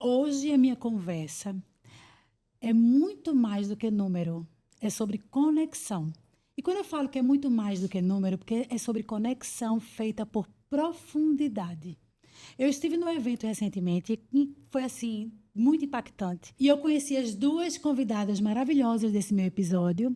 Hoje a minha conversa é muito mais do que número, é sobre conexão. E quando eu falo que é muito mais do que número, porque é sobre conexão feita por profundidade. Eu estive num evento recentemente e foi assim muito impactante. E eu conheci as duas convidadas maravilhosas desse meu episódio.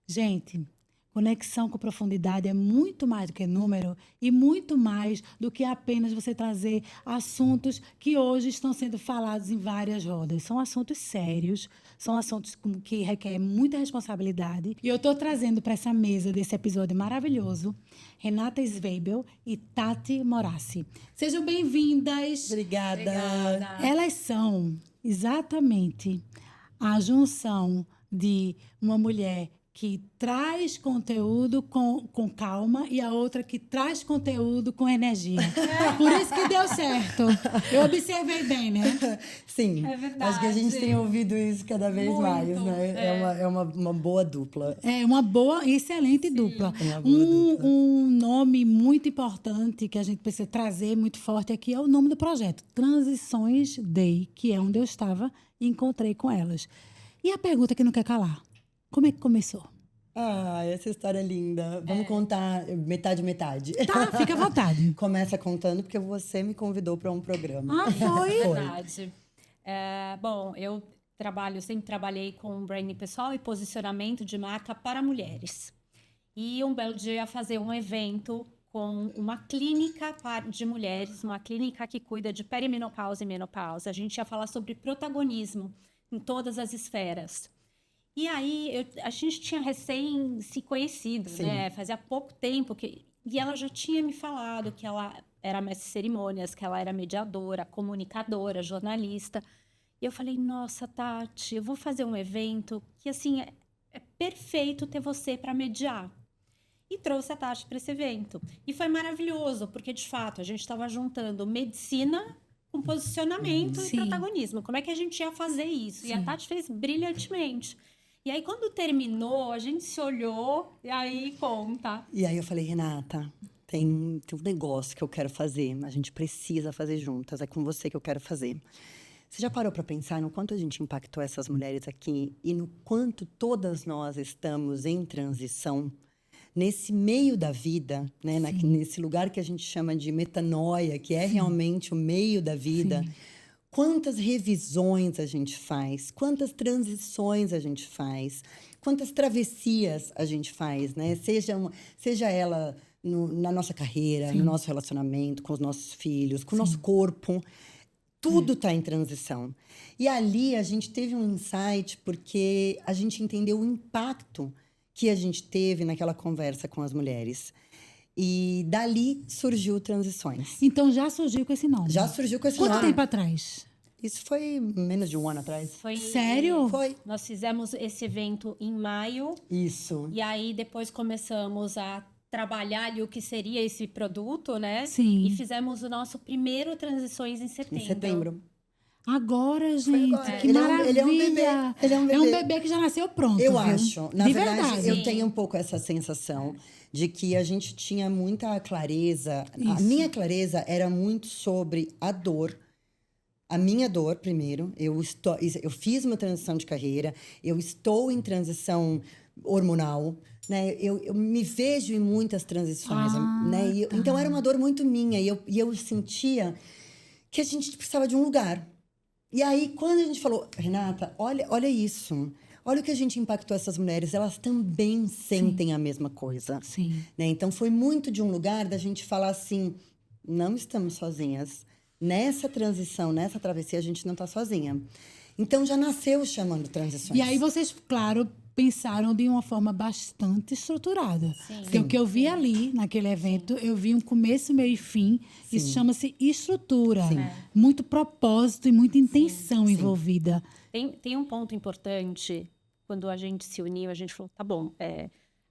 Gente, conexão com profundidade é muito mais do que número e muito mais do que apenas você trazer assuntos que hoje estão sendo falados em várias rodas. São assuntos sérios, são assuntos que requerem muita responsabilidade. E eu estou trazendo para essa mesa desse episódio maravilhoso Renata Sveibel e Tati Morassi. Sejam bem-vindas. Obrigada. Elas são exatamente a junção de uma mulher que traz conteúdo com calma e a outra que traz conteúdo com energia. Por isso que deu certo. Eu observei bem, né? Sim, É verdade. acho que a gente tem ouvido isso cada vez Muito, mais, né? É uma boa dupla. É uma boa, excelente dupla. É uma boa dupla. Um nome muito importante que a gente precisa trazer muito forte aqui é o nome do projeto, Transições Day, que é onde eu estava e encontrei com elas. E a pergunta que não quer calar, como é que começou? Ah, essa história é linda. Vamos contar metade. Tá, fica à vontade. Começa contando porque você me convidou para um programa. Ah, foi? Verdade. Bom, eu sempre trabalhei com branding pessoal e posicionamento de marca para mulheres. E um belo dia ia fazer um evento com uma clínica de mulheres, uma clínica que cuida de perimenopausa e menopausa. A gente ia falar sobre protagonismo em todas as esferas. E aí, a gente tinha recém se conhecido, Sim. né? Fazia pouco tempo e ela já tinha me falado que ela era mestre de cerimônias, que ela era mediadora, comunicadora, jornalista. E eu falei, nossa, Tati, eu vou fazer um evento que, assim, é perfeito ter você para mediar. E trouxe a Tati para esse evento. E foi maravilhoso, porque, de fato, a gente estava juntando medicina com posicionamento e Sim. protagonismo. Como é que a gente ia fazer isso? E a Sim. Tati fez brilhantemente. E aí, quando terminou, a gente se olhou e aí conta. E aí eu falei, Renata, tem um negócio que eu quero fazer. A gente precisa fazer juntas. É com você que eu quero fazer. Você já parou para pensar no quanto a gente impactou essas mulheres aqui e no quanto todas nós estamos em transição nesse meio da vida, né? Nesse lugar que a gente chama de metanoia, que é realmente o meio da vida. Sim. Quantas revisões a gente faz, quantas transições a gente faz, quantas travessias a gente faz, né? Seja ela na nossa carreira, no nosso relacionamento, com os nossos filhos, com o nosso corpo. Tudo está em transição. E ali a gente teve um insight porque a gente entendeu o impacto que a gente teve naquela conversa com as mulheres. E dali surgiu Transições. Então já surgiu com esse nome. Já surgiu com esse nome. Quanto tempo atrás? Isso foi menos de um ano atrás. Sério? Foi. Nós fizemos esse evento em maio. Isso. E aí, depois começamos a trabalhar ali o que seria esse produto, né? Sim. E fizemos o nosso primeiro Transições em setembro. Em setembro. Agora, gente, agora. que Ele é um maravilha. bebê. Ele é um bebê. É um bebê que já nasceu pronto, Eu viu? acho. Na De verdade, eu Sim. tenho um pouco essa sensação de que a gente tinha muita clareza. A Isso. minha clareza era muito sobre a dor. A minha dor, primeiro. Eu fiz uma transição de carreira. Eu estou em transição hormonal. Né? Eu me vejo em muitas transições. Né? Então, era uma dor muito minha. E eu sentia que a gente precisava de um lugar. E aí, quando a gente falou, Renata, olha isso. Olha o que a gente impactou essas mulheres. Elas também sentem a mesma coisa. Sim. Né? Então, foi muito de um lugar da gente falar assim, não estamos sozinhas. Nessa transição, nessa travessia, a gente não está sozinha. Então, já nasceu chamando Transições. E aí vocês, claro, pensaram de uma forma bastante estruturada. Sim. Porque o que eu vi ali, naquele evento, eu vi um começo, meio e fim. Isso chama-se estrutura. Muito propósito e muita intenção envolvida. Tem um ponto importante. Quando a gente se uniu, a gente falou, tá bom,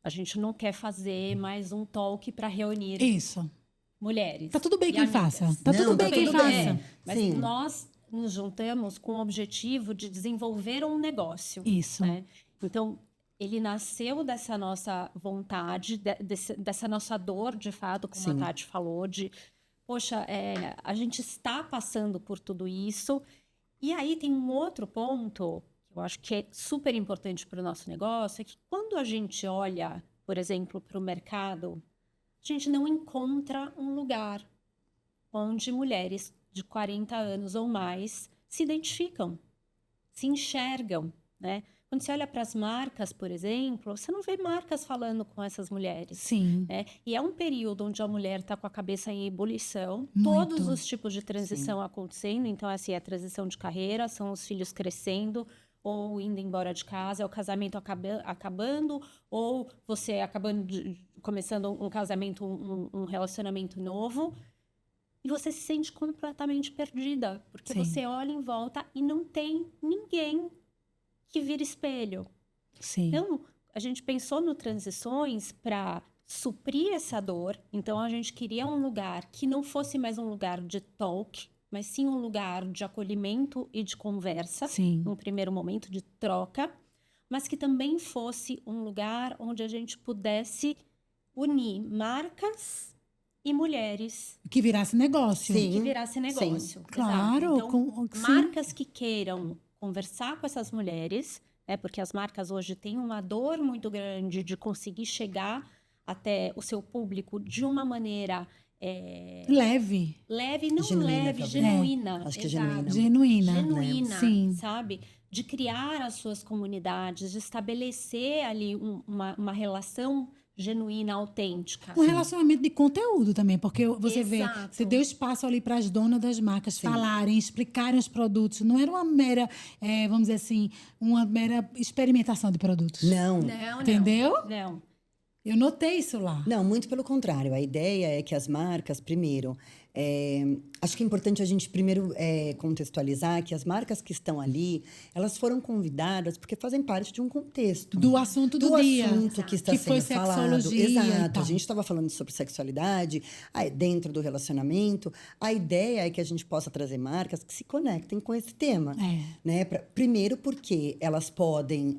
a gente não quer fazer mais um talk para reunir Isso. mulheres. Tá tudo bem e quem amigas. faça. Tá Não, tudo bem tá quem tudo faça. bem. Mas Sim. nós nos juntamos com o objetivo de desenvolver um negócio. Isso. Né? Então, ele nasceu dessa nossa vontade, dessa nossa dor, de fato, como a Tati falou, de, poxa, a gente está passando por tudo isso E aí tem um outro ponto, que eu acho que é super importante para o nosso negócio, é que quando a gente olha, por exemplo, para o mercado, a gente não encontra um lugar onde mulheres de 40 anos ou mais se identificam, se enxergam, né? Quando você olha para as marcas, por exemplo, você não vê marcas falando com essas mulheres. Sim. Né? E é um período onde a mulher está com a cabeça em ebulição, Muito. todos os tipos de transição acontecendo. Então, assim, é a transição de carreira, são os filhos crescendo, ou indo embora de casa, é o casamento acabando, ou você começando um casamento, um relacionamento novo. E você se sente completamente perdida, porque Sim. você olha em volta e não tem ninguém que vira espelho. Sim. Então, a gente pensou no Transições para suprir essa dor. Então, a gente queria um lugar que não fosse mais um lugar de talk, mas sim um lugar de acolhimento e de conversa, Sim. num primeiro momento de troca, mas que também fosse um lugar onde a gente pudesse unir marcas e mulheres. Que virasse negócio. Sim. Que virasse negócio. Exato. Claro. Então, Sim. marcas que queiram conversar com essas mulheres, né, porque as marcas hoje têm uma dor muito grande de conseguir chegar até o seu público de uma maneira Leve. não Genuína, leve, talvez. genuína. Acho que é Exato. genuína. Genuína, Sim. sabe? De criar as suas comunidades, de estabelecer ali uma relação genuína, autêntica. Um relacionamento de conteúdo também, porque você vê, Exato. você deu espaço ali para as donas das marcas falarem, explicarem os produtos. Não era uma mera, vamos dizer assim, uma mera experimentação de produtos. Não. Entendeu? Não. Eu notei isso lá. Não, muito pelo contrário. A ideia é que as marcas, primeiro, acho que é importante a gente primeiro contextualizar que as marcas que estão ali, elas foram convidadas porque fazem parte de um contexto. Do assunto do dia. assunto que está Que sendo foi falado. sexologia e Exato. tal. A gente estava falando sobre sexualidade dentro do relacionamento. A ideia é que a gente possa trazer marcas que se conectem com esse tema. Né? Primeiro porque elas podem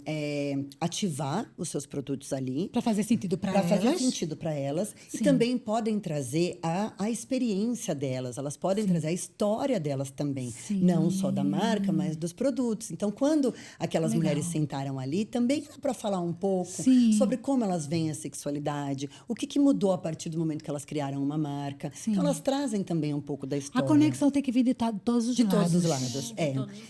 ativar os seus produtos ali. Para fazer sentido para elas. Para fazer sentido para elas. Sim. E também podem trazer a experiência delas. Elas podem trazer a história delas também. Sim. Não só da marca, mas dos produtos. Então, quando aquelas Legal. mulheres sentaram ali, também dá para falar um pouco Sim. sobre como elas veem a sexualidade, o que mudou a partir do momento que elas criaram uma marca. Sim. Então, elas trazem também um pouco da história. A conexão tem que vir de todos os De lados. todos os lados,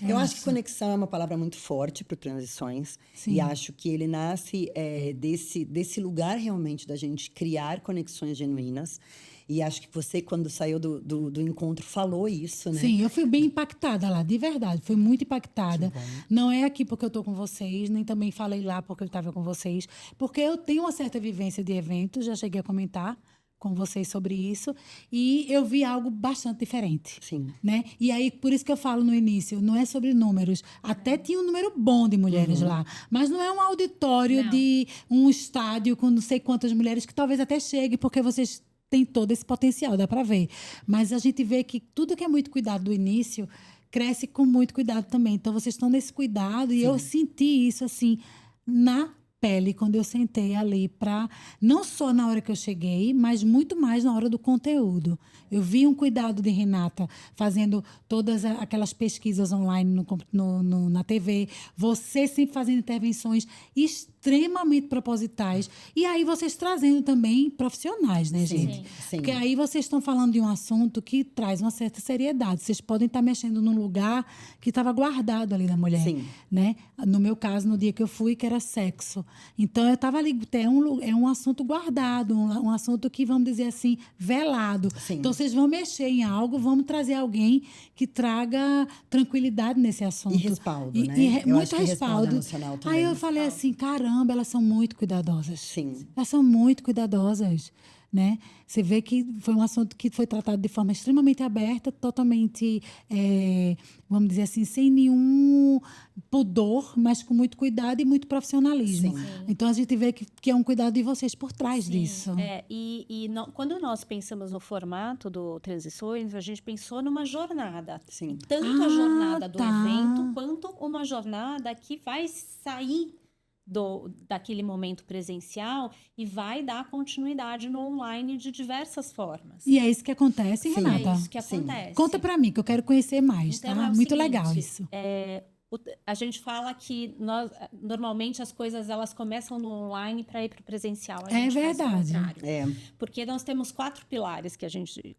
Eu acho que conexão é uma palavra muito forte para Transições. Sim. E acho que ele nasce desse lugar realmente da gente criar conexões genuínas. E acho que você, quando saiu do encontro, falou isso, né? Sim, eu fui bem impactada lá, de verdade. Fui muito impactada. Não é aqui porque eu estou com vocês, nem também falei lá porque eu estava com vocês. Porque eu tenho uma certa vivência de eventos, já cheguei a comentar com vocês sobre isso. E eu vi algo bastante diferente. Sim. Né? E aí, por isso que eu falo no início, não é sobre números. Até tinha um número bom de mulheres lá. Mas não é um auditório de um estádio com não sei quantas mulheres, que talvez até chegue, porque vocês tem todo esse potencial, dá para ver. Mas a gente vê que tudo que é muito cuidado do início cresce com muito cuidado também. Então, vocês estão nesse cuidado. E eu senti isso, assim, na pele, quando eu sentei ali para... Não só na hora que eu cheguei, mas muito mais na hora do conteúdo. Eu vi um cuidado de Renata fazendo todas aquelas pesquisas online na TV. Você sempre fazendo intervenções extremamente propositais. E aí vocês trazendo também profissionais, né, gente? Sim. Porque aí vocês estão falando de um assunto que traz uma certa seriedade. Vocês podem estar mexendo num lugar que estava guardado ali da mulher. Sim. Né? No meu caso, no dia que eu fui, que era sexo. Então, eu estava ali, é um assunto guardado, um assunto que, vamos dizer assim, velado. Sim. Então, vocês vão mexer em algo, vamos trazer alguém que traga tranquilidade nesse assunto. E respaldo, né? Eu Muito acho que respaldo emocional também. Aí eu falei assim, caramba, elas são muito cuidadosas. Sim. Elas são muito cuidadosas. Né? Você vê que foi um assunto que foi tratado de forma extremamente aberta, totalmente, vamos dizer assim, sem nenhum pudor, mas com muito cuidado e muito profissionalismo. Sim. Então, a gente vê que é um cuidado de vocês por trás disso. Quando nós pensamos no formato do Transições, a gente pensou numa jornada. Sim. Tanto a jornada do tá. evento, quanto uma jornada que vai sair daquele momento presencial e vai dar continuidade no online de diversas formas. E é isso que acontece, Sim, Renata? É isso que acontece. Conta pra mim, que eu quero conhecer mais, Então, tá? é o Muito seguinte, legal isso. A gente fala que normalmente as coisas elas começam no online para ir para o presencial. A É gente faz o verdade. contrário. Porque nós temos 4 pilares que a gente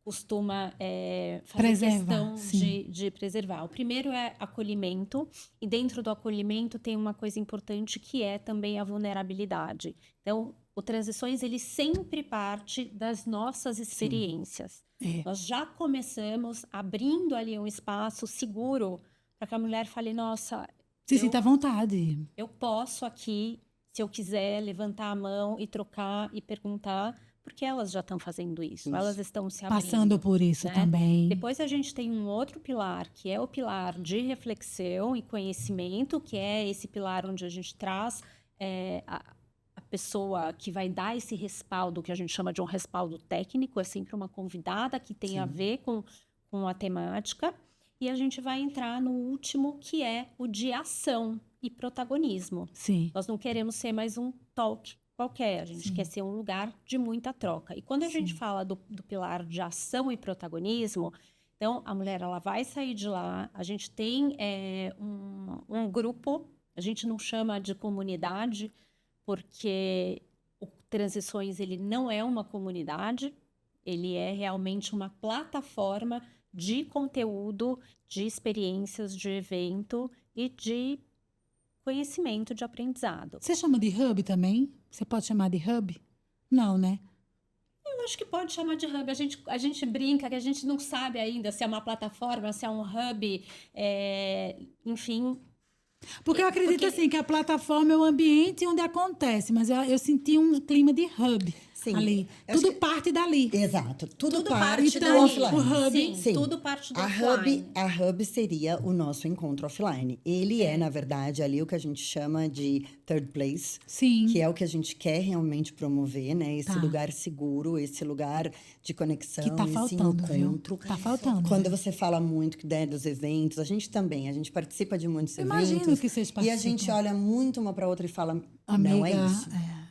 costuma fazer Preservar, questão sim. de preservar. O primeiro é acolhimento, e dentro do acolhimento tem uma coisa importante que é também a vulnerabilidade. Então, o Transições, ele sempre parte das nossas experiências. É. Nós já começamos abrindo ali um espaço seguro para que a mulher fale, nossa, Se sinta à vontade. eu posso aqui, se eu quiser, levantar a mão e trocar e perguntar, porque elas já estão fazendo isso. Elas estão se abrindo. Passando por isso né? também. Depois a gente tem um outro pilar, que é o pilar de reflexão e conhecimento, que é esse pilar onde a gente traz a pessoa que vai dar esse respaldo, que a gente chama de um respaldo técnico, é sempre uma convidada que tem a ver com a temática. E a gente vai entrar no último, que é o de ação e protagonismo. Sim. Nós não queremos ser mais um talk qualquer, a gente quer ser um lugar de muita troca. E quando a gente fala do pilar de ação e protagonismo, então a mulher ela vai sair de lá, a gente tem um grupo, a gente não chama de comunidade, porque o Transições ele não é uma comunidade, ele é realmente uma plataforma de conteúdo, de experiências, de evento e de conhecimento, de aprendizado. Você chama de hub também? Você pode chamar de hub? Não, né? Eu acho que pode chamar de hub. A gente brinca que a gente não sabe ainda se é uma plataforma, se é um hub, enfim. Porque eu acredito assim que a plataforma é o ambiente onde acontece, mas eu senti um clima de hub ali. Tudo parte dali. Exato. Tudo parte do dali. offline. O hub, sim, tudo parte do a offline. A hub seria o nosso encontro offline. Ele é, na verdade, ali o que a gente chama de third place. Sim. Que é o que a gente quer realmente promover, né? Esse Tá. lugar seguro, esse lugar de conexão, Que tá esse faltando, encontro. viu? Tá faltando. Quando você fala muito dos eventos, a gente participa de muitos Imagino eventos. que vocês E a participam. gente olha muito uma para outra e fala, Amiga, não é isso.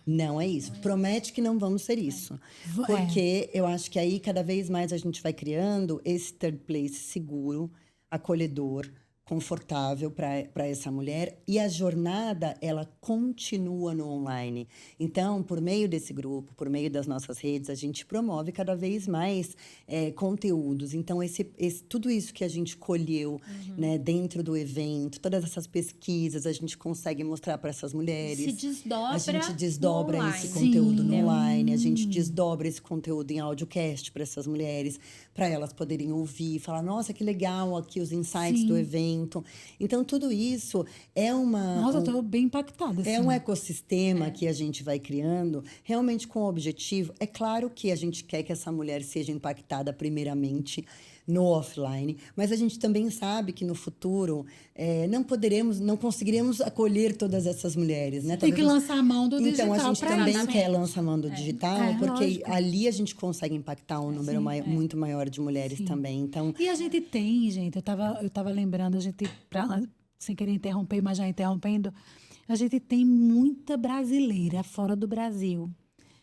Não é isso. Promete que não vamos ser isso. Porque eu acho que aí, cada vez mais, a gente vai criando esse third place seguro, acolhedor, confortável para essa mulher. E a jornada, ela continua no online. Então, por meio desse grupo, por meio das nossas redes, a gente promove cada vez mais conteúdos. Então, tudo isso que a gente colheu né, dentro do evento, todas essas pesquisas, a gente consegue mostrar para essas mulheres. Se desdobra A gente desdobra no esse online. conteúdo no online, a gente desdobra esse conteúdo em audiocast para essas mulheres, para elas poderem ouvir, falar, nossa, que legal aqui os insights do evento. Então, tudo isso é uma... Nossa, eu tô bem impactada. É assim. um ecossistema que a gente vai criando, realmente com o objetivo. É claro que a gente quer que essa mulher seja impactada primeiramente no offline, mas a gente também sabe que no futuro não conseguiremos acolher todas essas mulheres, né? Tem que lançar a mão do digital. Então, a gente pra também isso. quer lançar a mão do digital, porque lógico. ali a gente consegue impactar um número muito maior de mulheres também. Então, E a gente tem, gente, eu tava lembrando, sem querer interromper, mas já interrompendo, a gente tem muita brasileira fora do Brasil.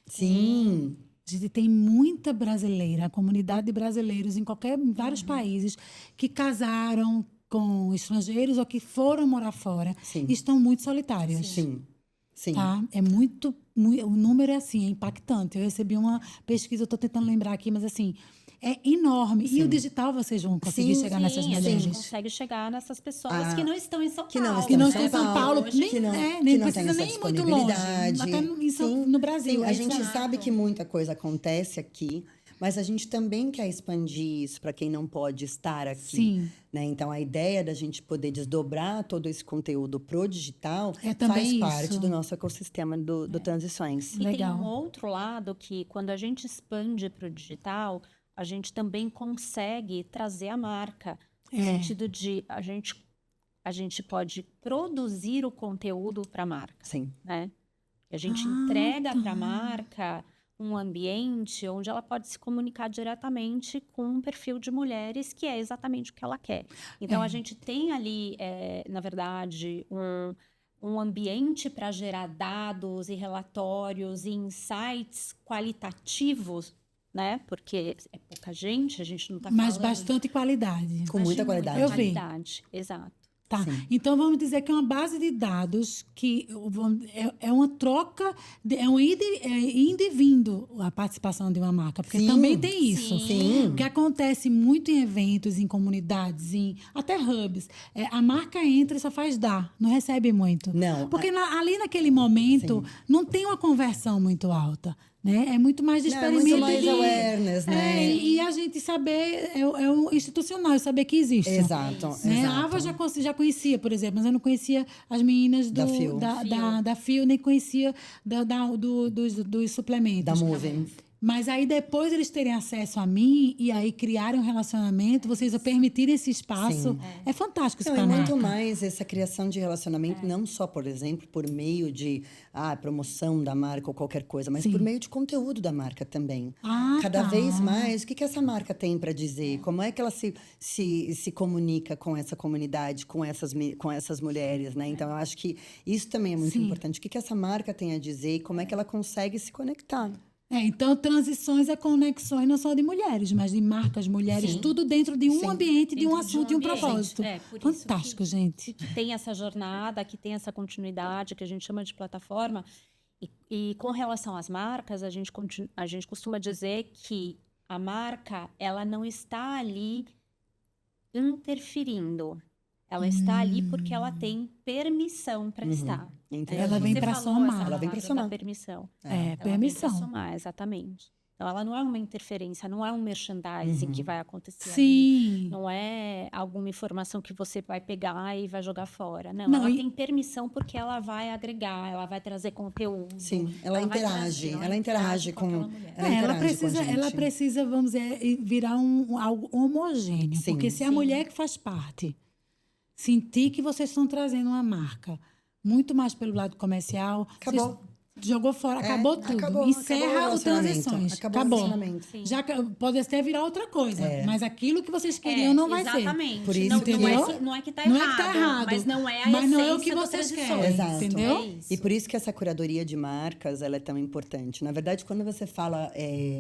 sim. A gente tem muita brasileira, a comunidade de brasileiros em vários países que casaram com estrangeiros ou que foram morar fora Sim. e estão muito solitárias. Sim. Sim. Tá? É muito, o número é assim, é impactante. Eu recebi uma pesquisa, eu estou tentando lembrar aqui, mas assim, é enorme. E o digital vocês vão conseguir chegar nessas A gente mulheres? consegue chegar nessas pessoas que não estão em São Paulo. Que não Que não estão em São Paulo, hoje. nem, que não precisa tem essa nem ir muito longe. disponibilidade. Até no Brasil. Sim, a gente Exato. sabe que muita coisa acontece aqui, mas a gente também quer expandir isso para quem não pode estar aqui. Sim. Né? Então, a ideia da gente poder desdobrar todo esse conteúdo pro digital também faz parte isso. do nosso ecossistema do Transições. E Legal. tem um outro lado que, quando a gente expande para o digital, a gente também consegue trazer a marca. No sentido de a gente pode produzir o conteúdo para a marca. Sim. Né? A gente entrega para a marca um ambiente onde ela pode se comunicar diretamente com um perfil de mulheres que é exatamente o que ela quer. Então, a gente tem ali, na verdade, um ambiente para gerar dados e relatórios e insights qualitativos, né? Porque é pouca gente, a gente não está falando... Mas bastante qualidade. Com muita qualidade. Eu vi. Qualidade, exato. Tá. Sim. Então, vamos dizer que é uma base de dados que é uma troca, é um ida e vindo a participação de uma marca. Porque Sim. também tem isso. Sim. O que acontece muito em eventos, em comunidades, até hubs. A marca entra e só faz dar, não recebe muito. Não. Porque ali naquele momento não tem uma conversão muito alta. Né? É muito mais de Não, é experimento. muito mais awareness, né? E a gente saber, é o institucional, saber que existe. Exato, Né? exato. A Ava já conhecia, por exemplo, mas eu não conhecia as meninas da Fio, nem conhecia dos suplementos. Da Moving. Mas aí depois eles terem acesso a mim e aí criarem um relacionamento, vocês permitirem esse espaço, é fantástico isso Não, para é a muito marca. mais essa criação de relacionamento, não só, por exemplo, por meio de promoção da marca ou qualquer coisa, mas por meio de conteúdo da marca também. Cada vez mais, o que essa marca tem para dizer? Como é que ela se comunica com essa comunidade, com essas mulheres, né? Então, eu acho que isso também é muito importante. O que essa marca tem a dizer e como é que ela consegue se conectar. Então, transições e conexões não só de mulheres, mas de marcas, mulheres, tudo dentro de um ambiente, de um assunto, de um propósito. Por Fantástico, isso gente. que tem essa jornada, que tem essa continuidade, que a gente chama de plataforma. E com relação às marcas, a gente costuma dizer que a marca, ela não está ali interferindo. Ela está ali porque ela tem permissão para estar. Ela vem para somar. Ela vem para somar. Permissão. Permissão. Ela vem para somar, exatamente. Então, ela não é uma interferência, não é um merchandising que vai acontecer. Sim. Ali. Não é alguma informação que você vai pegar e vai jogar fora. Não, ela tem permissão porque ela vai agregar, ela vai trazer conteúdo. Sim, ela interage com ela precisa, vamos dizer, virar algo homogêneo. Sim. Porque se a mulher que faz parte sentir que vocês estão trazendo uma marca muito mais pelo lado comercial, acabou. Jogou fora, acabou tudo. Encerra o transições. Acabou. Já pode até virar outra coisa, mas aquilo que vocês queriam não vai ser. Exatamente. Por isso não é que está errado, mas não é a mas essência não é o que vocês querem. Exato. Entendeu? E por isso que essa curadoria de marcas ela é tão importante. Na verdade, quando você fala,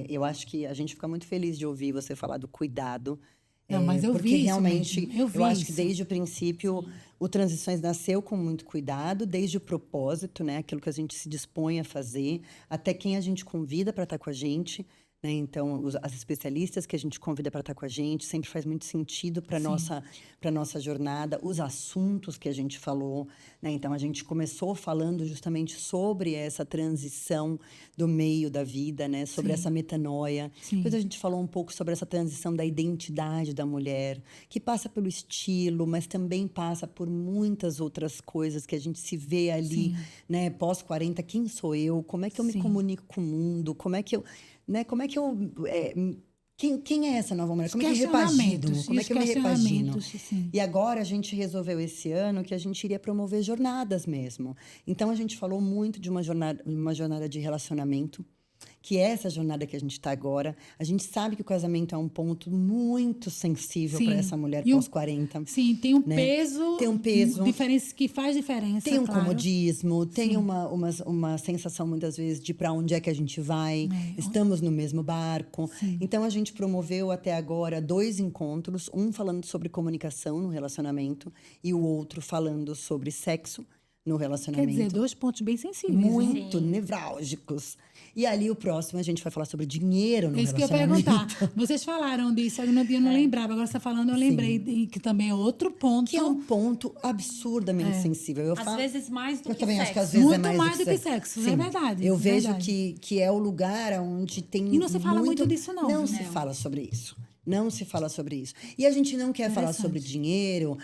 eu acho que a gente fica muito feliz de ouvir você falar do cuidado. Não, mas eu porque vi isso realmente, mesmo. eu acho que desde o princípio, o Transições nasceu com muito cuidado, desde o propósito, né? Aquilo que a gente se dispõe a fazer, até quem a gente convida para estar com a gente. Né? Então, as especialistas que a gente convida para estar com a gente sempre faz muito sentido para a nossa jornada, os assuntos que a gente falou. Né? Então, a gente começou falando justamente sobre essa transição do meio da vida, né? Sobre essa metanoia. Depois a gente falou um pouco sobre essa transição da identidade da mulher, que passa pelo estilo, mas também passa por muitas outras coisas que a gente se vê ali, né? Pós-40, quem sou eu? Como é que eu me comunico com o mundo? Como é que eu... Né? Como é que eu... Quem é essa nova mulher? Como é que eu repagino? Como é que eu me repagino? E agora a gente resolveu esse ano que a gente iria promover jornadas mesmo. Então, a gente falou muito de uma jornada de relacionamento, que é essa jornada que a gente está agora. A gente sabe que o casamento é um ponto muito sensível para essa mulher pós-40. Sim, tem um peso. Tem um peso. Que faz diferença, tem um comodismo, tem uma sensação, muitas vezes, de para onde é que a gente vai. Estamos no mesmo barco. Então, a gente promoveu até agora 2 encontros. Um falando sobre comunicação no relacionamento e o outro falando sobre sexo no relacionamento. Quer dizer, 2 pontos bem sensíveis. Muito nevrálgicos. E ali, o próximo, a gente vai falar sobre dinheiro no relacionamento. Isso que eu ia perguntar. Vocês falaram disso, eu não lembrava. Agora você está falando, eu lembrei que também é outro ponto. Que é um ponto absurdamente sensível. Às vezes mais do que sexo. Eu também acho que às vezes muito é mais do que sexo. É verdade. Eu vejo que é o lugar onde tem E não se fala muito disso, não. Não se fala sobre isso. Não se fala sobre isso. E a gente não quer falar sobre dinheiro.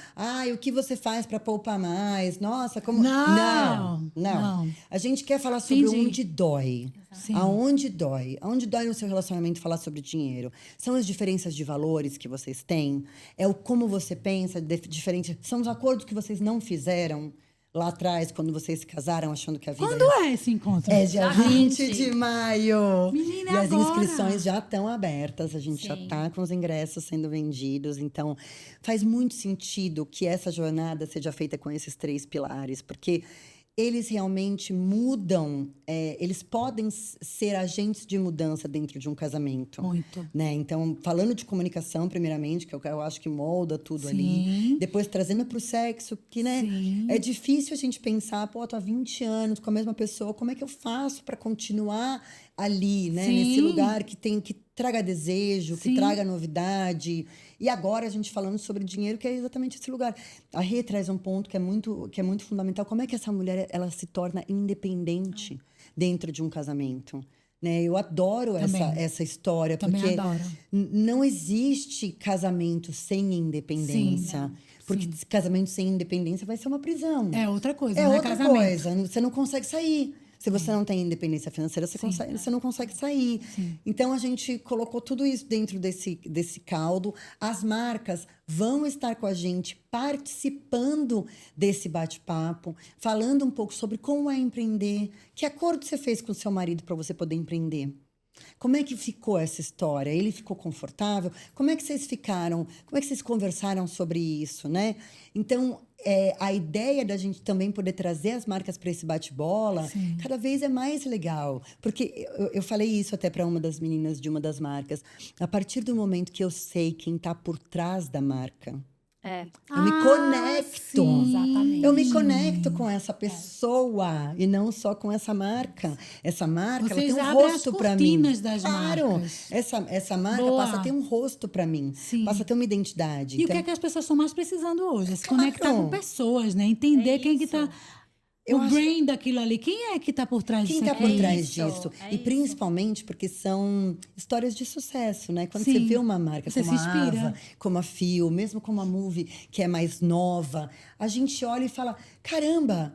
O que você faz para poupar mais? Nossa, como... Não. A gente quer falar sobre onde dói. Aonde dói. Aonde dói no seu relacionamento falar sobre dinheiro. São as diferenças de valores que vocês têm. É o como você pensa diferente. São os acordos que vocês não fizeram. lá atrás, quando vocês se casaram, achando que a vida Quando é esse encontro? é dia Dia 20 20 de maio. Menina, E as agora? inscrições já estão abertas, a gente já Sim. está com os ingressos sendo vendidos. Então, faz muito sentido que essa jornada seja feita com esses 3 pilares, porque eles realmente mudam, eles podem ser agentes de mudança dentro de um casamento. Muito. Né? Então, falando de comunicação, primeiramente, que eu acho que molda tudo ali. Sim. Depois, trazendo para o sexo, que, né? Sim. É difícil a gente pensar, pô, tô há 20 anos com a mesma pessoa, como é que eu faço para continuar ali, né? Sim. Nesse lugar que traga desejo, que Sim. traga novidade. E agora a gente falando sobre dinheiro, que é exatamente esse lugar. A Rê traz um ponto que é muito fundamental. Como é que essa mulher ela se torna independente dentro de um casamento? Né? Eu adoro essa história, Também porque adoro. não existe casamento sem independência. Porque casamento sem independência vai ser uma prisão. É outra coisa, É não é outra casamento. coisa. Você não consegue sair. Se você não tem independência financeira, você não consegue sair. Então, a gente colocou tudo isso dentro desse caldo. As marcas vão estar com a gente participando desse bate-papo, falando um pouco sobre como é empreender. Que acordo você fez com o seu marido para você poder empreender? Como é que ficou essa história? Ele ficou confortável? Como é que vocês ficaram? Como é que vocês conversaram sobre isso, né? Então, a ideia da gente também poder trazer as marcas para esse bate-bola cada vez é mais legal. Porque eu falei isso até para uma das meninas de uma das marcas. A partir do momento que eu sei quem está por trás da marca, eu me conecto. Sim. Exatamente. Eu me conecto com essa pessoa e não só com essa marca. Essa marca Vocês ela tem um abrem rosto as para mim. cortinas das Claro, marcas. essa marca Boa. passa a ter um rosto para mim. Sim. Passa a ter uma identidade. E o Então, que é que as pessoas estão mais precisando hoje? É se Claro. conectar com pessoas, né? Entender É quem que tá... isso. O brain daquilo ali. Quem é que tá por trás quem disso está aqui? por trás isso, disso? é E isso. principalmente porque são histórias de sucesso, né? Quando Sim. você vê uma marca Você como se a inspira. Ava, como a Fio, mesmo como a Move, que é mais nova, a gente olha e fala, caramba,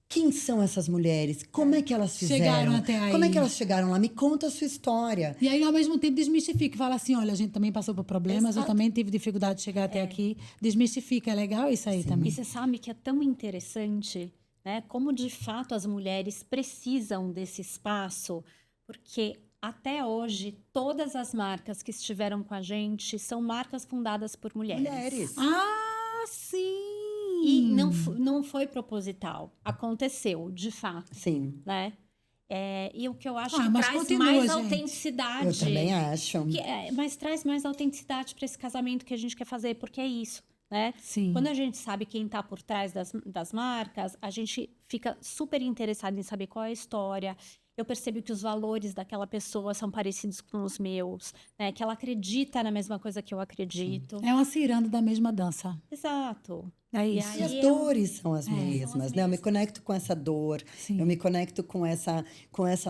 quem são essas mulheres? Como é que elas fizeram? Chegaram até aí. Como é que elas chegaram lá? Me conta a sua história. E aí, ao mesmo tempo, desmistifica. Fala assim, olha, a gente também passou por problemas, eu Exato. também tive dificuldade de chegar até aqui. Desmistifica. É legal isso aí também. E você sabe que é tão interessante, né? Como de fato as mulheres precisam desse espaço, porque até hoje todas as marcas que estiveram com a gente são marcas fundadas por mulheres. Mulheres. Ah, sim! E não foi proposital, aconteceu de fato, Sim, né? E o que eu acho Ah, que mas traz continua, mais gente. autenticidade. eu também acho. Mas traz mais autenticidade para esse casamento que a gente quer fazer, porque é isso, né? Sim. Quando a gente sabe quem está por trás das marcas, a gente fica super interessado em saber qual é a história. Eu percebo que os valores daquela pessoa são parecidos com os meus, né? Que ela acredita na mesma coisa que eu acredito. É uma ciranda da mesma dança. Exato. É E isso. aí E as eu- dores são as são mesmas, as né? Eu me mesmas. conecto com essa dor, Sim. eu me conecto com essa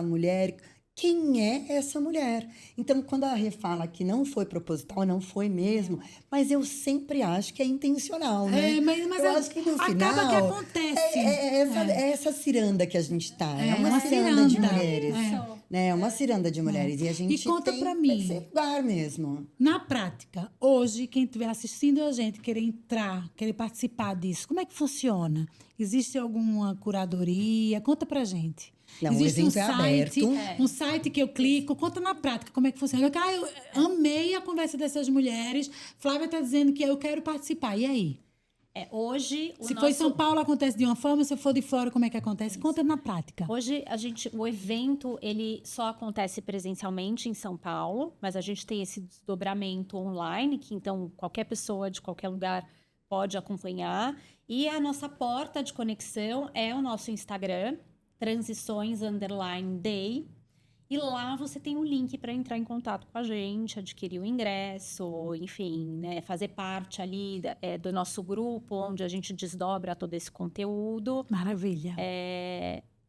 mulher. Quem é essa mulher? Então, quando a Rê fala que não foi proposital, não foi mesmo, mas eu sempre acho que é intencional, né? Mas eu acho que no acaba final... que acontece. É essa ciranda que a gente tá. É, É, uma uma ciranda de ciranda. mulheres. É. Né? É uma ciranda de mulheres. E a gente E conta tem pra mim. esse lugar mesmo. Na prática, hoje, quem estiver assistindo a gente, querer entrar, querer participar disso, como é que funciona? Existe alguma curadoria? Conta pra gente. Não, o Existe evento é aberto. um site que eu clico, conta na prática como é que funciona. Eu amei a conversa dessas mulheres. Flávia está dizendo que eu quero participar. E aí? Hoje, Se for em São Paulo, acontece de uma forma, se for de fora, como é que acontece? Conta na prática. Hoje, o evento, ele só acontece presencialmente em São Paulo, mas a gente tem esse desdobramento online, que então qualquer pessoa de qualquer lugar pode acompanhar. E a nossa porta de conexão é o nosso Instagram, transições_day. E lá você tem um link para entrar em contato com a gente, adquirir o ingresso, enfim, né, fazer parte ali do nosso grupo, onde a gente desdobra todo esse conteúdo. Maravilha.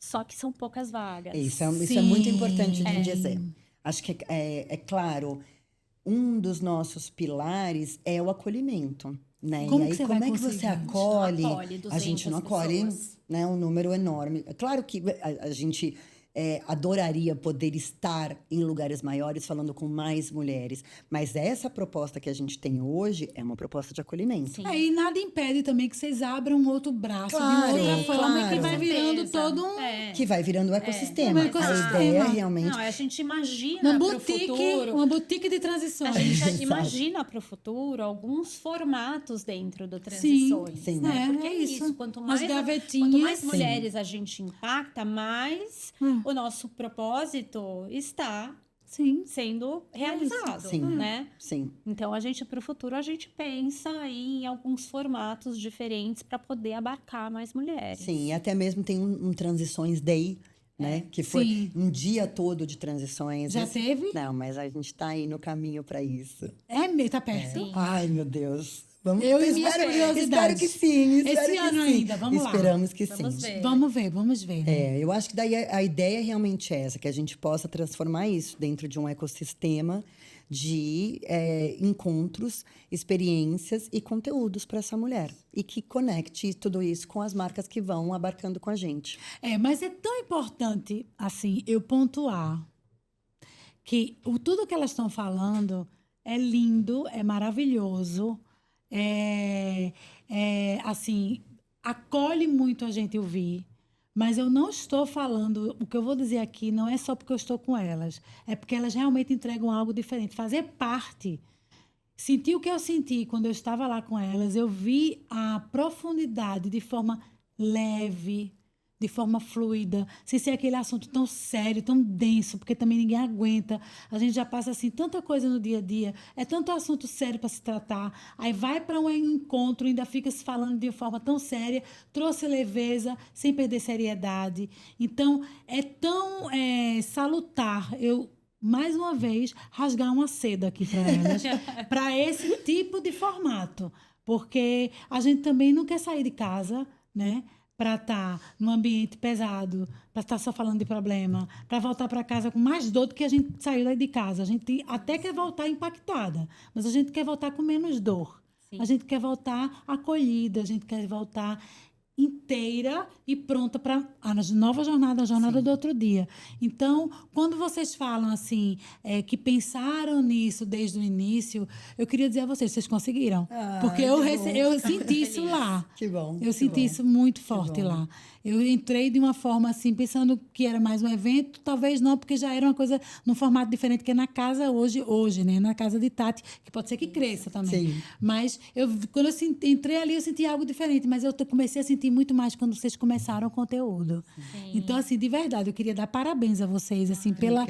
Só que são poucas vagas. Isso é Sim. muito importante de dizer. Acho que é claro, um dos nossos pilares é o acolhimento. Né? Como e aí, que você como vai é que conseguir? você A gente não acolhe? acolhe A gente não 200 acolhe, pessoas. né, um número enorme. É claro que a gente adoraria poder estar em lugares maiores falando com mais mulheres. Mas essa proposta que a gente tem hoje é uma proposta de acolhimento. Sim. E nada impede também que vocês abram um outro braço Claro, de outra forma claro. que vai virando todo um... Que vai virando um ecossistema. Um ecossistema. A ideia realmente... Não, a gente imagina para o futuro... Uma boutique de A transições. gente imagina para o futuro alguns formatos dentro do Transições. Sim. Né? É, Porque é é isso. isso. Quanto Umas mais gavetinhas. Sim. mulheres a gente impacta, mais o nosso propósito está Sim. sendo realizado, Sim. né? Sim. Então, para o futuro, a gente pensa aí em alguns formatos diferentes para poder abarcar mais mulheres. Sim, e até mesmo tem um Transições Day, né? Que foi Sim. um dia todo de transições. Já teve? Não, mas a gente está aí no caminho para isso. Tá perto. Sim. Ai, meu Deus. Vamos Eu e minhas curiosidades. Espero que sim. Esse que ano sim. ainda, vamos lá. Esperamos que Vamos sim. ver. Vamos ver. Né? Eu acho que daí a ideia realmente é essa, que a gente possa transformar isso dentro de um ecossistema de encontros, experiências e conteúdos para essa mulher. E que conecte tudo isso com as marcas que vão abarcando com a gente. Mas é tão importante, assim, eu pontuar que tudo que elas estão falando é lindo, é maravilhoso, assim, acolhe muito a gente ouvir. Mas eu não estou falando, o que eu vou dizer aqui não é só porque eu estou com elas, é porque elas realmente entregam algo diferente. Fazer parte, sentir o que eu senti quando eu estava lá com elas, eu vi a profundidade de forma leve, de forma fluida, sem ser aquele assunto tão sério, tão denso, porque também ninguém aguenta. A gente já passa assim tanta coisa no dia a dia, é tanto assunto sério para se tratar, aí vai para um encontro, ainda fica se falando de forma tão séria, trouxe leveza, sem perder seriedade. Então, é tão salutar eu mais uma vez rasgar uma seda aqui para elas, para esse tipo de formato, porque a gente também não quer sair de casa, né? Para estar num ambiente pesado, para estar só falando de problema, para voltar para casa com mais dor do que a gente saiu daí de casa. A gente até quer voltar impactada, mas a gente quer voltar com menos dor. Sim. A gente quer voltar acolhida, a gente quer voltar inteira e pronta para a nova jornada, a jornada Sim. do outro dia. Então, quando vocês falam assim, que pensaram nisso desde o início, eu queria dizer a vocês conseguiram. Porque eu senti isso lá. Que bom. Eu senti isso muito forte lá. Eu entrei de uma forma assim, pensando que era mais um evento, talvez não, porque já era uma coisa num formato diferente, que é na casa hoje, né? Na casa de Tati, que pode ser que cresça também. Sim. Mas quando eu entrei ali, eu senti algo diferente, mas eu comecei a sentir muito mais quando vocês começaram o conteúdo. Sim. Então, assim, de verdade, eu queria dar parabéns a vocês, assim, pela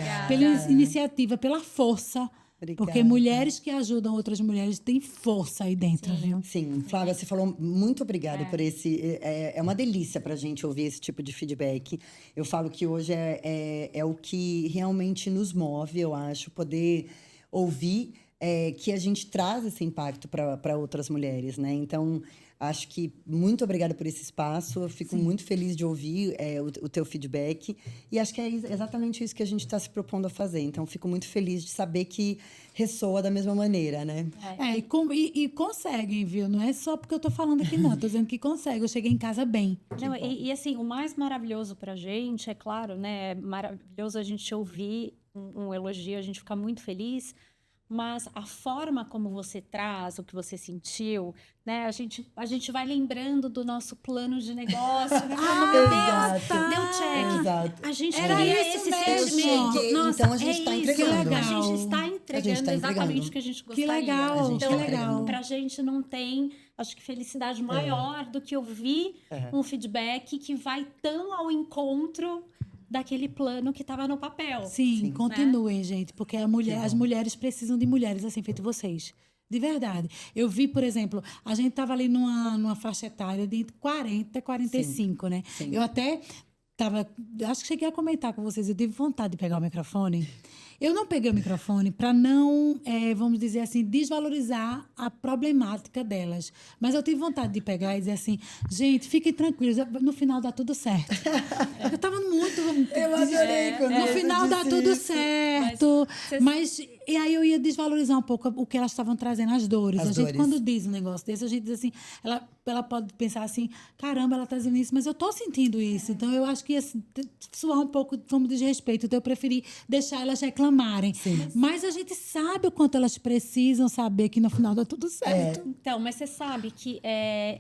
iniciativa, pela força. Obrigada. Porque mulheres que ajudam outras mulheres têm força aí dentro, Sim. viu? Sim, Flávia, você falou muito obrigada por esse... É uma delícia para a gente ouvir esse tipo de feedback. Eu falo que hoje é o que realmente nos move, eu acho, poder ouvir que a gente traz esse impacto para outras mulheres, né? Então, acho que muito obrigada por esse espaço. Eu fico muito feliz de ouvir o teu feedback. E acho que é exatamente isso que a gente está se propondo a fazer. Então, fico muito feliz de saber que ressoa da mesma maneira, né? E conseguem, viu? Não é só porque eu estou falando aqui, não. Estou dizendo que consegue. Eu cheguei em casa bem. Não, e assim, o mais maravilhoso para a gente, é claro, né? É maravilhoso a gente ouvir um elogio, a gente fica muito feliz. Mas a forma como você traz, o que você sentiu, né? A gente vai lembrando do nosso plano de negócio. Né? Meu Deus, deu check. Exato. A gente Era queria isso esse mesmo. sentimento. Nossa, Então a gente está entregando. A gente está entregando exatamente o que a gente gostaria. Que legal, então, que legal. Pra gente não tem, acho que felicidade maior do que ouvir um feedback que vai tão ao encontro daquele plano que estava no papel. Sim, continuem, gente, porque as mulheres precisam de mulheres assim, feito vocês. De verdade. Eu vi, por exemplo, a gente estava ali numa faixa etária de 40 e 45, né? Sim. Eu até acho que cheguei a comentar com vocês, eu tive vontade de pegar o microfone. Eu não peguei o microfone para não, vamos dizer assim, desvalorizar a problemática delas. Mas eu tive vontade de pegar e dizer assim, gente, fiquem tranquilos, no final dá tudo certo. Eu estava muito... Eu adorei quando no final dá tudo certo. Mas E aí eu ia desvalorizar um pouco o que elas estavam trazendo, as dores. As A gente, dores. quando diz um negócio desse, a gente diz assim, ela pode pensar assim, caramba, ela tá dizendo isso, mas eu tô sentindo isso. Então, eu acho que ia soar um pouco como desrespeito. Então, eu preferi deixar elas reclamarem. Sim. Mas a gente sabe o quanto elas precisam saber que no final dá tudo certo. Então, mas você sabe que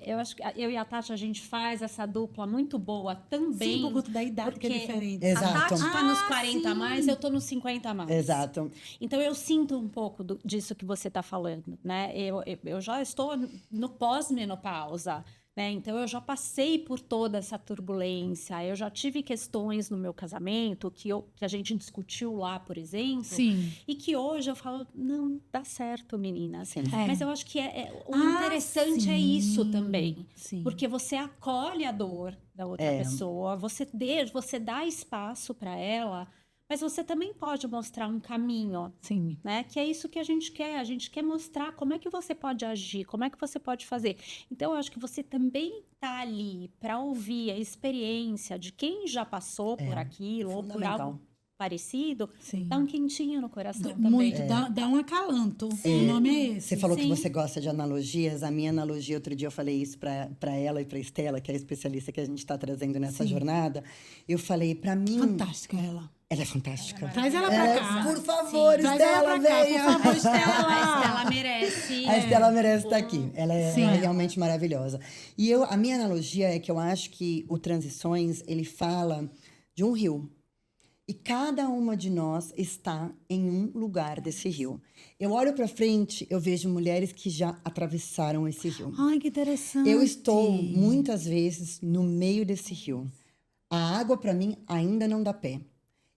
eu acho que eu e a Tati, a gente faz essa dupla muito boa também. Sim, por conta da idade que é porque diferente. Exato. A Tati tá nos Ah, 40 a sim. mais, eu tô nos 50 a mais. Exato. Então, eu sinto um pouco disso que você está falando, né? Eu já estou no pós-menopausa, né? Então, eu já passei por toda essa turbulência. Eu já tive questões no meu casamento que a gente discutiu lá, por exemplo. Sim. E que hoje eu falo, não, dá certo, meninas. Sim. É. Mas eu acho que o interessante é isso também. Sim. Porque você acolhe a dor da outra pessoa, você dá espaço para ela, mas você também pode mostrar um caminho, Sim. né? Que é isso que a gente quer mostrar como é que você pode agir, como é que você pode fazer. Então, eu acho que você também tá ali para ouvir a experiência de quem já passou por aquilo ou por fundamental. algo parecido, Sim. dá um quentinho no coração também. Muito, dá um acalanto. O nome é esse. Você falou que Sim. você gosta de analogias. A minha analogia, outro dia eu falei isso para ela e para Estela, que é a especialista que a gente está trazendo nessa jornada. Eu falei, para mim... Fantástica ela. Ela é fantástica. Traz ela pra cá. Por favor, Traz Estela, ela pra cá, venha. por favor, Estela. A Estela merece. A Estela merece estar aqui. Ela é Sim. realmente maravilhosa. E a minha analogia é que eu acho que o Transições, ele fala de um rio. E cada uma de nós está em um lugar desse rio. Eu olho para frente, eu vejo mulheres que já atravessaram esse rio. Ai, que interessante. Eu estou, muitas vezes, no meio desse rio. A água, para mim, ainda não dá pé.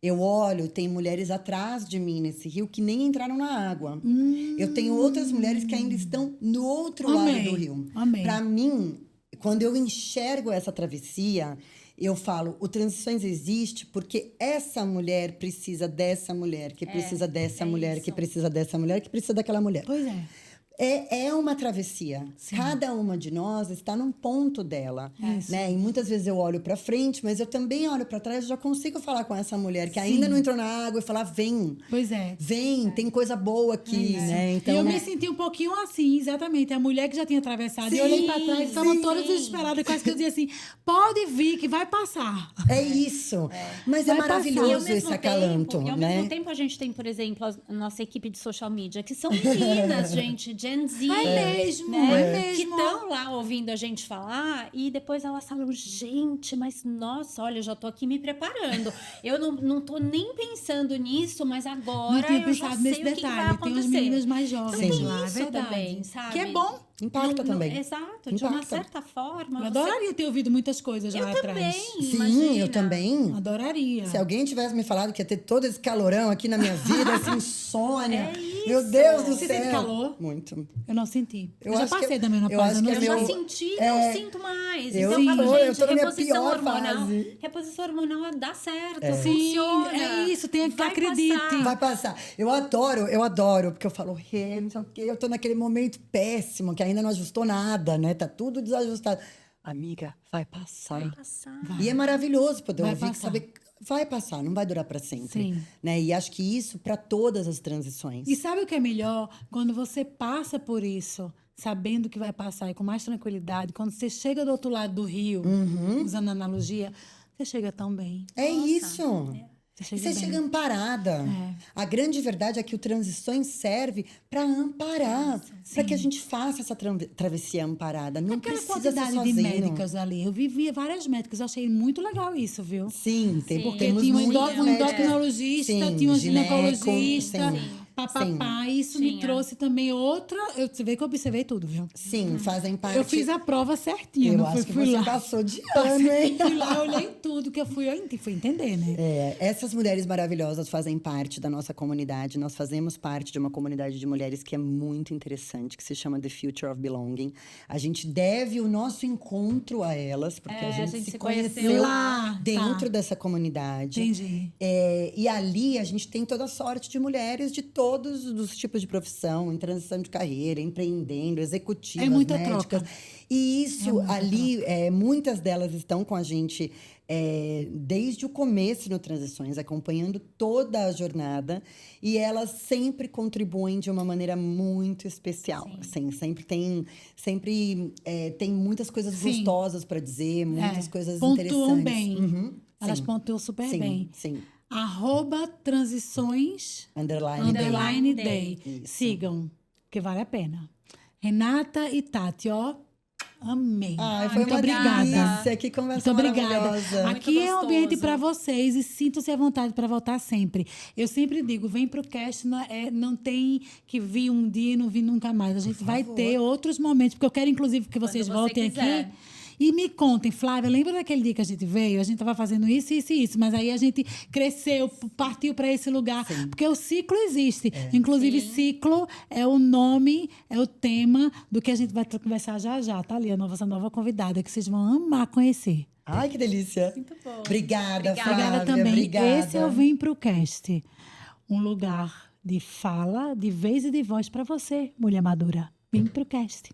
Eu olho, tem mulheres atrás de mim nesse rio que nem entraram na água. Eu tenho outras mulheres que ainda estão no outro lado do rio. Amém. Para mim, quando eu enxergo essa travessia, eu falo, o Transições existe porque essa mulher precisa dessa mulher, que precisa dessa mulher, que isso. precisa dessa mulher, que precisa daquela mulher. Pois é. É uma travessia. Cada uma de nós está num ponto dela, né? E muitas vezes eu olho para frente, mas eu também olho para trás e já consigo falar com essa mulher que ainda não entrou na água e falar, vem, Pois é. vem, tem coisa boa aqui, né? E Então, eu me senti um pouquinho assim, exatamente. A mulher que já tinha atravessado. E eu olhei pra trás, estavam todas desesperadas. Quase que eu dizia assim, pode vir, que vai passar. é isso. Mas é Vai passar. maravilhoso E ao esse mesmo acalanto, tempo, e ao né? mesmo tempo a gente tem, por exemplo, a nossa equipe de social media, que são meninas, gente, Gen Z. É mesmo, né? é mesmo. Que estão lá ouvindo a gente falar e depois elas falam, gente, mas nossa, olha, eu já tô aqui me preparando. Eu não tô nem pensando nisso, mas agora Não tinha eu já pensado sei nesse o que vai detalhe. Tem acontecer. as meninas mais jovens Então, tem lá, é isso verdade. também, sabe? Que é bom. Impacta também. Exato, de uma Impacta. certa forma. Eu adoraria ter ouvido muitas coisas lá Eu atrás. também, Sim, imagina. eu também. Adoraria. Se alguém tivesse me falado que ia ter todo esse calorão aqui na minha vida, essa insônia. É isso. Meu Deus do Você céu. teve calor? Muito. Eu não senti. Eu Eu já acho que- passei da eu menopausa. acho que não é Eu já meu- senti, não sinto mais. eu Então, eu falo, tô- eu gente, tô na minha reposição pior hormonal. fase. Reposição hormonal dá certo, Sim, funciona. é isso, tem que Vai acredite. passar. Vai passar. Eu adoro, porque eu falo, não sei o quê, eu tô naquele momento péssimo, que ainda não ajustou nada, né? Tá tudo desajustado. Amiga, vai passar. Vai passar. E é maravilhoso poder Vai ouvir, que passar. saber vai passar, não vai durar para sempre. Sim. Né? E acho que isso para todas as transições. E sabe o que é melhor? Quando você passa por isso, sabendo que vai passar e com mais tranquilidade, quando você chega do outro lado do rio, usando a analogia, você chega tão bem. É isso. Você E chega você bem. chega amparada. A grande verdade é que o Transições serve para amparar, para que a gente faça essa travessia amparada. Não Aquela precisa ser quantidade de sozinho. médicas ali. Eu vivia várias médicas, eu achei muito legal isso, viu? Sim, tem, Sim. porque Porque tinha um muitas um médicas. endocrinologista, Sim, tinha um gineco, ginecologista, sim. papapá. Isso me Tinha. trouxe também outra... Você vê que eu observei tudo, viu? Sim, fazem parte. Eu fiz a prova certinha, Eu não acho que fui você lá. passou de ano, hein? Fui lá, olhei tudo que eu fui entender, né? Essas mulheres maravilhosas fazem parte da nossa comunidade. Nós fazemos parte de uma comunidade de mulheres que é muito interessante, que se chama The Future of Belonging. A gente deve o nosso encontro a elas, porque a gente se conheceu lá, dentro tá. dessa comunidade. Entendi. E ali a gente tem toda sorte de mulheres de todos os tipos de profissão, em transição de carreira, empreendendo, executivas, É muita médicas. troca. E isso ali, muitas delas estão com a gente desde o começo no Transições, acompanhando toda a jornada. E elas sempre contribuem de uma maneira muito especial. Assim, sempre tem muitas coisas Sim. gostosas para dizer, muitas coisas Pontuam interessantes. bem. Uhum, Elas sim. pontuam super Sim, bem. sim. _transições Underline day. Isso. Sigam, que vale a pena. Renata e Tati, ó, amei. Ai, foi Muito uma obrigada. delícia. Que conversa Muito obrigada. maravilhosa. Aqui é um ambiente gostoso. para vocês e sintam-se à vontade para voltar sempre. Eu sempre digo, vem pro cast, não tem que vir um dia e não vir nunca mais. A gente vai ter outros momentos, porque eu quero, inclusive, que vocês Quando você voltem quiser. aqui. E me contem, Flávia, lembra daquele dia que a gente veio? A gente estava fazendo isso, isso e isso, mas aí a gente cresceu, partiu para esse lugar. Porque o ciclo existe. Inclusive, Sim. ciclo é o nome, é o tema do que a gente vai conversar já já, tá ali, essa nova convidada, que vocês vão amar conhecer. Ai, que delícia. Muito bom. Obrigada, Obrigada. Flávia. Obrigada também. Obrigada. Esse é o Vem Pro Cast. Um lugar de fala, de vez e de voz para você, mulher madura. Vem pro cast.